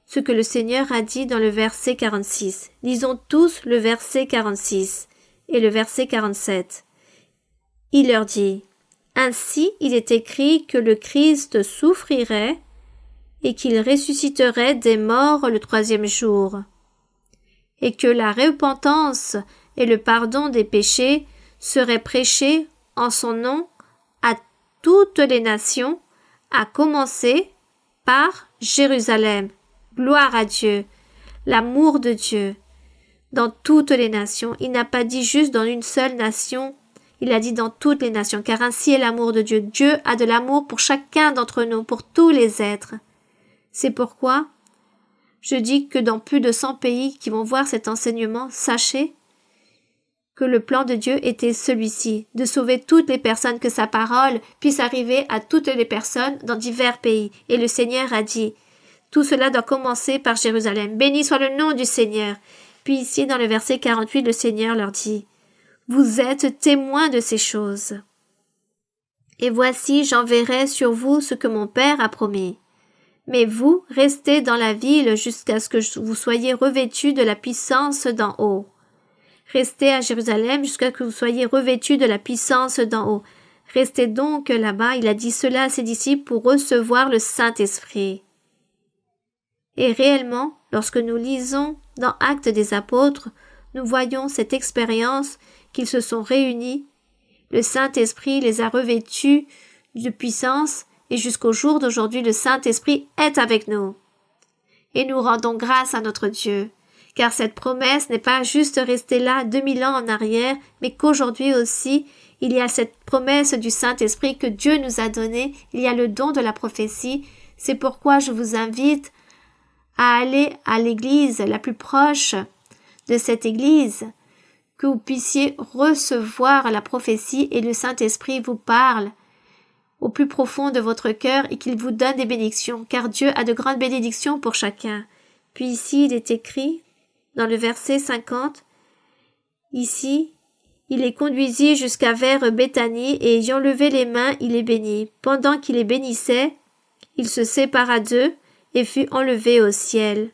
ce que le Seigneur a dit dans le verset 46. Lisons tous le verset 46 et le verset 47. Il leur dit, « Ainsi il est écrit que le Christ souffrirait et qu'il ressusciterait des morts le 3e jour, et que la repentance et le pardon des péchés seraient prêchés en son nom à toutes les nations, à commencer par Jérusalem. » Gloire à Dieu, l'amour de Dieu dans toutes les nations. Il n'a pas dit juste dans une seule nation, il a dit dans toutes les nations, car ainsi est l'amour de Dieu. Dieu a de l'amour pour chacun d'entre nous, pour tous les êtres. C'est pourquoi je dis que dans plus de 100 pays qui vont voir cet enseignement, sachez que le plan de Dieu était celui-ci, de sauver toutes les personnes, que sa parole puisse arriver à toutes les personnes dans divers pays. Et le Seigneur a dit, tout cela doit commencer par Jérusalem. Béni soit le nom du Seigneur. Puis ici, dans le verset 48, le Seigneur leur dit, vous êtes témoins de ces choses. Et voici, j'enverrai sur vous ce que mon Père a promis. Mais vous, restez dans la ville jusqu'à ce que vous soyez revêtus de la puissance d'en haut. Restez à Jérusalem jusqu'à ce que vous soyez revêtus de la puissance d'en haut. Restez donc là-bas, il a dit cela à ses disciples pour recevoir le Saint-Esprit. Et réellement, lorsque nous lisons dans Actes des Apôtres, nous voyons cette expérience qu'ils se sont réunis. Le Saint-Esprit les a revêtus de puissance et jusqu'au jour d'aujourd'hui, le Saint-Esprit est avec nous. Et nous rendons grâce à notre Dieu, car cette promesse n'est pas juste restée là 2000 ans en arrière, mais qu'aujourd'hui aussi, il y a cette promesse du Saint-Esprit que Dieu nous a donnée, il y a le don de la prophétie. C'est pourquoi je vous invite à aller à l'église la plus proche de cette église, que vous puissiez recevoir la prophétie et le Saint-Esprit vous parle au plus profond de votre cœur et qu'il vous donne des bénédictions, car Dieu a de grandes bénédictions pour chacun. Puis ici, il est écrit, dans le verset 50, ici, Il les conduisit jusqu'à vers Béthanie, et ayant levé les mains, il les bénit. Pendant qu'il les bénissait, il se sépara d'eux et fut enlevé au ciel.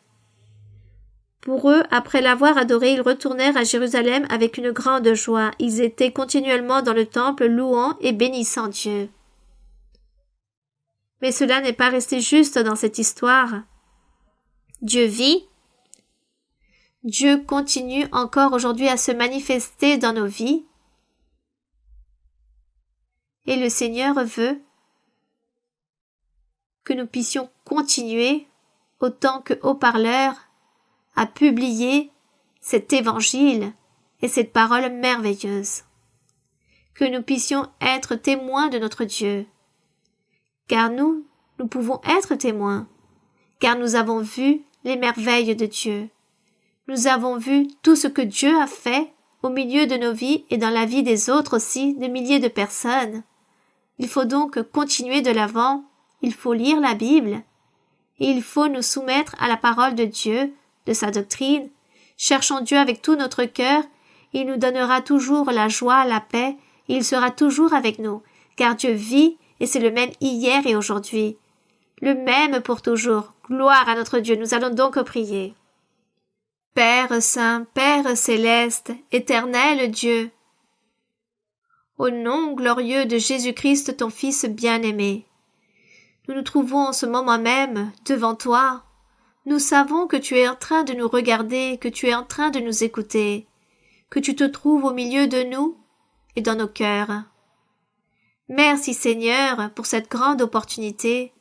Pour eux, après l'avoir adoré, ils retournèrent à Jérusalem avec une grande joie. Ils étaient continuellement dans le temple, louant et bénissant Dieu. Mais cela n'est pas resté juste dans cette histoire. Dieu vit. Dieu continue encore aujourd'hui à se manifester dans nos vies. Et le Seigneur veut que nous puissions continuer, autant que haut-parleurs, à publier cet évangile et cette parole merveilleuse. Que nous puissions être témoins de notre Dieu. Car nous pouvons être témoins, car nous avons vu les merveilles de Dieu. Nous avons vu tout ce que Dieu a fait au milieu de nos vies et dans la vie des autres aussi, de milliers de personnes. Il faut donc continuer de l'avant, il faut lire la Bible, et il faut nous soumettre à la parole de Dieu, de sa doctrine. Cherchons Dieu avec tout notre cœur, il nous donnera toujours la joie, la paix, et il sera toujours avec nous, car Dieu vit, et c'est le même hier et aujourd'hui. Le même pour toujours. Gloire à notre Dieu, nous allons donc prier. Père saint, Père céleste, éternel Dieu, au nom glorieux de Jésus-Christ, ton Fils bien-aimé, nous nous trouvons en ce moment même devant toi. Nous savons que tu es en train de nous regarder, que tu es en train de nous écouter, que tu te trouves au milieu de nous et dans nos cœurs. Merci Seigneur pour cette grande opportunité.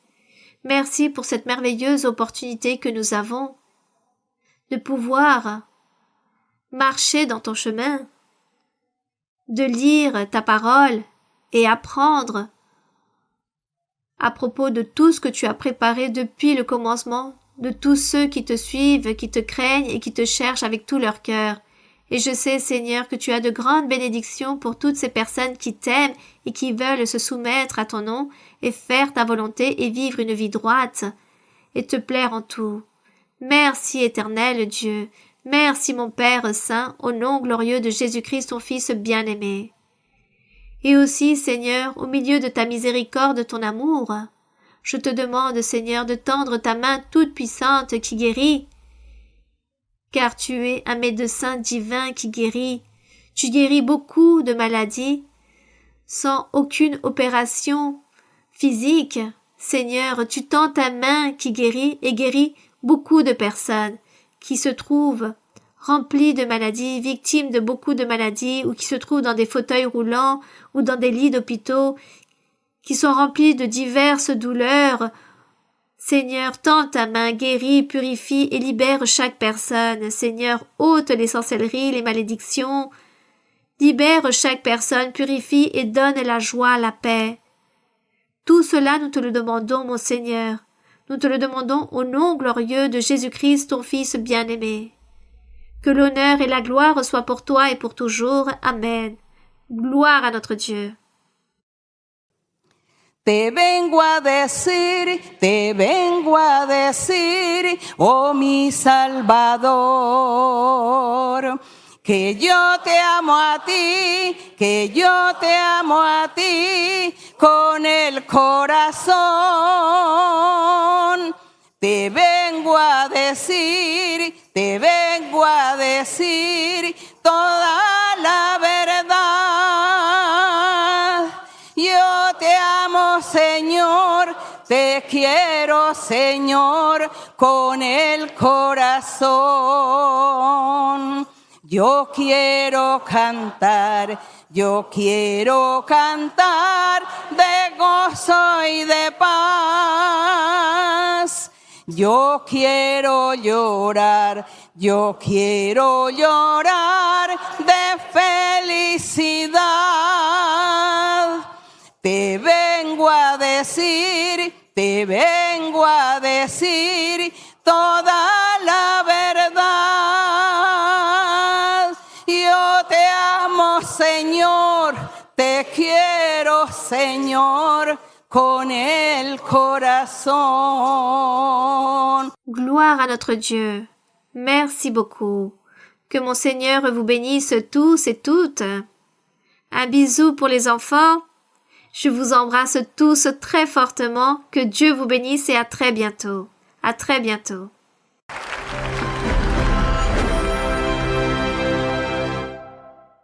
Merci pour cette merveilleuse opportunité que nous avons de pouvoir marcher dans ton chemin, de lire ta parole et apprendre à propos de tout ce que tu as préparé depuis le commencement, de tous ceux qui te suivent, qui te craignent et qui te cherchent avec tout leur cœur. Et je sais, Seigneur, que tu as de grandes bénédictions pour toutes ces personnes qui t'aiment et qui veulent se soumettre à ton nom et faire ta volonté et vivre une vie droite et te plaire en tout. Merci, éternel Dieu. Merci, mon Père saint, au nom glorieux de Jésus-Christ, ton Fils bien-aimé. Et aussi, Seigneur, au milieu de ta miséricorde, de ton amour, je te demande, Seigneur, de tendre ta main toute puissante qui guérit, car tu es un médecin divin qui guérit. Tu guéris beaucoup de maladies sans aucune opération physique. Seigneur, tu tends ta main qui guérit et guérit beaucoup de personnes qui se trouvent remplies de maladies, victimes de beaucoup de maladies, ou qui se trouvent dans des fauteuils roulants ou dans des lits d'hôpitaux, qui sont remplis de diverses douleurs. Seigneur, tends ta main, guéris, purifie et libère chaque personne. Seigneur, ôte les sorcelleries, les malédictions. Libère chaque personne, purifie et donne la joie, la paix. Tout cela, nous te le demandons, mon Seigneur. Nous te le demandons au nom glorieux de Jésus-Christ, ton Fils bien-aimé. Que l'honneur et la gloire soient pour toi et pour toujours. Amen. Gloire à notre Dieu. Te vengo a decir, oh mi Salvador, que yo te amo a ti, que yo te amo a ti con el corazón. Te vengo a decir toda la verdad. Yo te amo, Señor, te quiero, Señor, con el corazón. Yo quiero cantar de gozo y de paz. Yo quiero llorar de felicidad. Te vengo a decir toda la verdad. Yo te amo, Señor, te quiero, Señor, con el corazón. Gloire à notre Dieu. Merci beaucoup. Que mon Seigneur vous bénisse tous et toutes. Un bisou pour les enfants. Je vous embrasse tous très fortement. Que Dieu vous bénisse et à très bientôt. À très bientôt.